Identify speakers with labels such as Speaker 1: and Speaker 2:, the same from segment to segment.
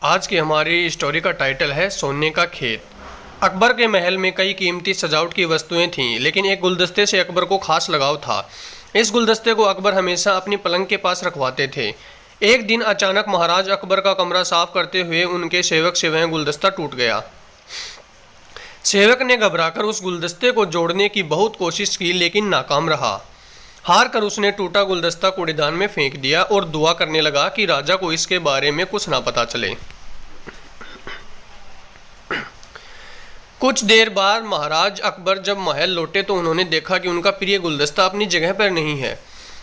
Speaker 1: आज की हमारी स्टोरी का टाइटल है सोने का खेत। अकबर के महल में कई कीमती सजावट की वस्तुएं थीं, लेकिन एक गुलदस्ते से अकबर को खास लगाव था। इस गुलदस्ते को अकबर हमेशा अपनी पलंग के पास रखवाते थे। एक दिन अचानक महाराज अकबर का कमरा साफ करते हुए उनके सेवक से वह गुलदस्ता टूट गया। सेवक ने घबराकर उस गुलदस्ते को जोड़ने की बहुत कोशिश की, लेकिन नाकाम रहा। हार कर उसने टूटा गुलदस्ता कूड़ेदान में फेंक दिया और दुआ करने लगा कि राजा को इसके बारे में कुछ ना पता चले। कुछ देर बाद महाराज अकबर जब महल लौटे तो उन्होंने देखा कि उनका प्रिय गुलदस्ता अपनी जगह पर नहीं है।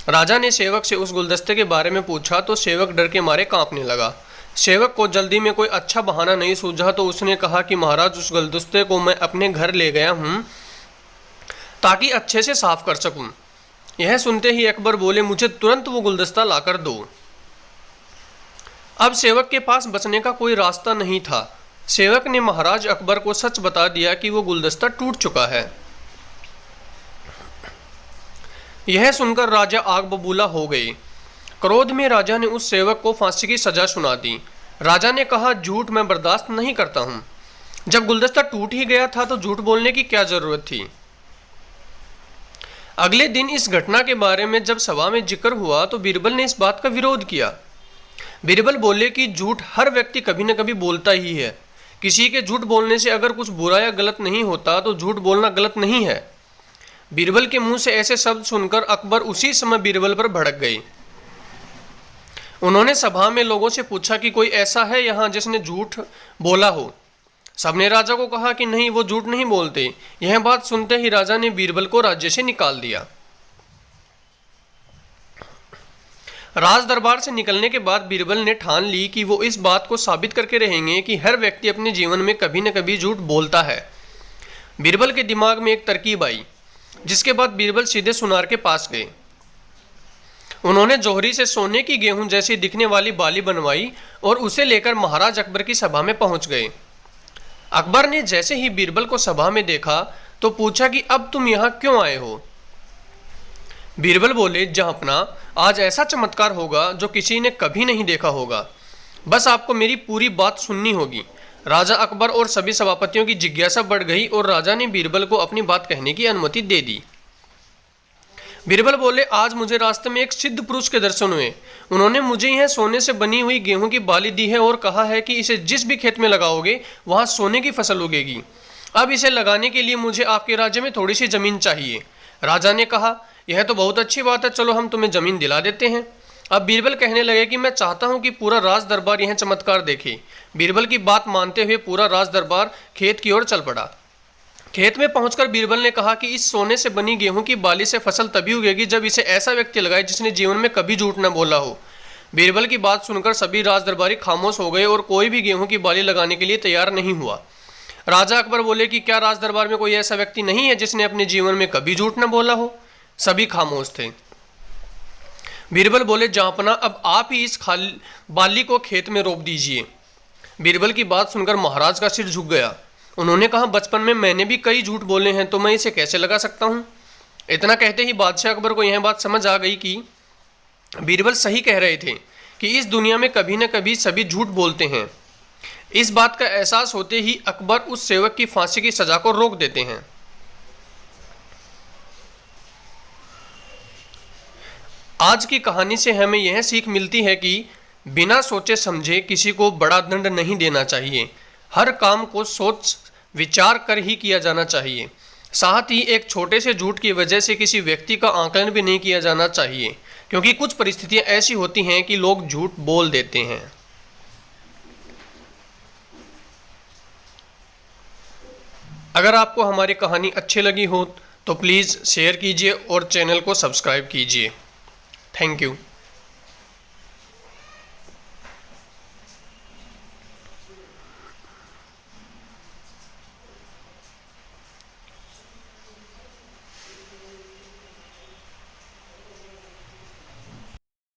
Speaker 1: राजा ने सेवक से उस गुलदस्ते के बारे में पूछा तो सेवक डर के मारे कांपने लगा। सेवक को जल्दी में कोई अच्छा बहाना नहीं सूझा तो उसने कहा कि महाराज, उस गुलदस्ते को मैं अपने घर ले गया हूँ ताकि अच्छे से साफ कर सकूँ। यह सुनते ही अकबर बोले, मुझे तुरंत वो गुलदस्ता लाकर दो। अब सेवक के पास बचने का कोई रास्ता नहीं था। सेवक ने महाराज अकबर को सच बता दिया कि वो गुलदस्ता टूट चुका है। यह सुनकर राजा आग बबूला हो गए। क्रोध में राजा ने उस सेवक को फांसी की सजा सुना दी। राजा ने कहा, झूठ मैं बर्दाश्त नहीं करता हूँ। जब गुलदस्ता टूट ही गया था तो झूठ बोलने की क्या जरूरत थी। अगले दिन इस घटना के बारे में जब सभा में जिक्र हुआ तो बीरबल ने इस बात का विरोध किया। बीरबल बोले कि झूठ हर व्यक्ति कभी न कभी बोलता ही है। किसी के झूठ बोलने से अगर कुछ बुरा या गलत नहीं होता तो झूठ बोलना गलत नहीं है। बीरबल के मुंह से ऐसे शब्द सुनकर अकबर उसी समय बीरबल पर भड़क गए। उन्होंने सभा में लोगों से पूछा कि कोई ऐसा है यहाँ जिसने झूठ बोला हो। सबने राजा को कहा कि नहीं, वो झूठ नहीं बोलते। यह बात सुनते ही राजा ने बीरबल को राज्य से निकाल दिया। राज दरबार से निकलने के बाद बीरबल ने ठान ली कि वो इस बात को साबित करके रहेंगे कि हर व्यक्ति अपने जीवन में कभी न कभी झूठ बोलता है। बीरबल के दिमाग में एक तरकीब आई, जिसके बाद बीरबल सीधे सुनार के पास गए। उन्होंने जोहरी से सोने की गेहूं जैसी दिखने वाली बाली बनवाई और उसे लेकर महाराज अकबर की सभा में पहुंच गए। अकबर ने जैसे ही बीरबल को सभा में देखा तो पूछा कि अब तुम यहाँ क्यों आए हो। बीरबल बोले, जहांपना, आज ऐसा चमत्कार होगा जो किसी ने कभी नहीं देखा होगा। बस आपको मेरी पूरी बात सुननी होगी। राजा अकबर और सभी सभापतियों की जिज्ञासा बढ़ गई और राजा ने बीरबल को अपनी बात कहने की अनुमति दे दी। बीरबल बोले, आज मुझे रास्ते में एक सिद्ध पुरुष के दर्शन हुए। उन्होंने मुझे यह सोने से बनी हुई गेहूं की बाली दी है और कहा है कि इसे जिस भी खेत में लगाओगे वहां सोने की फसल उगेगी। अब इसे लगाने के लिए मुझे आपके राज्य में थोड़ी सी जमीन चाहिए। राजा ने कहा, यह तो बहुत अच्छी बात है, चलो हम तुम्हें जमीन दिला देते हैं। अब बीरबल कहने लगे कि मैं चाहता हूं कि पूरा राज दरबार यह चमत्कार देखे। बीरबल की बात मानते हुए पूरा राज दरबार खेत की ओर चल पड़ा। खेत में पहुंचकर बीरबल ने कहा कि इस सोने से बनी गेहूं की बाली से फसल तभी उगेगी जब इसे ऐसा व्यक्ति लगाए जिसने जीवन में कभी झूठ न बोला हो। बीरबल की बात सुनकर सभी राज दरबारी खामोश हो गए और कोई भी गेहूं की बाली लगाने के लिए तैयार नहीं हुआ। राजा अकबर बोले कि क्या राज दरबार में कोई ऐसा व्यक्ति नहीं है जिसने अपने जीवन में कभी झूठ न बोला हो। सभी खामोश थे। बीरबल बोले, जहांपना, अब आप ही इस बाली को खेत में रोप दीजिए। बीरबल की बात सुनकर महाराज का सिर झुक गया। उन्होंने कहा, बचपन में मैंने भी कई झूठ बोले हैं, तो मैं इसे कैसे लगा सकता हूँ। इतना कहते ही बादशाह अकबर को यह बात समझ आ गई कि बीरबल सही कह रहे थे कि इस दुनिया में कभी न कभी सभी झूठ बोलते हैं। इस बात का एहसास होते ही अकबर उस सेवक की फांसी की सजा को रोक देते हैं। आज की कहानी से हमें यह सीख मिलती है कि बिना सोचे समझे किसी को बड़ा दंड नहीं देना चाहिए। हर काम को सोच विचार कर ही किया जाना चाहिए। साथ ही एक छोटे से झूठ की वजह से किसी व्यक्ति का आकलन भी नहीं किया जाना चाहिए, क्योंकि कुछ परिस्थितियां ऐसी होती हैं कि लोग झूठ बोल देते हैं। अगर आपको हमारी कहानी अच्छी लगी हो तो प्लीज़ शेयर कीजिए और चैनल को सब्सक्राइब कीजिए। Thank you.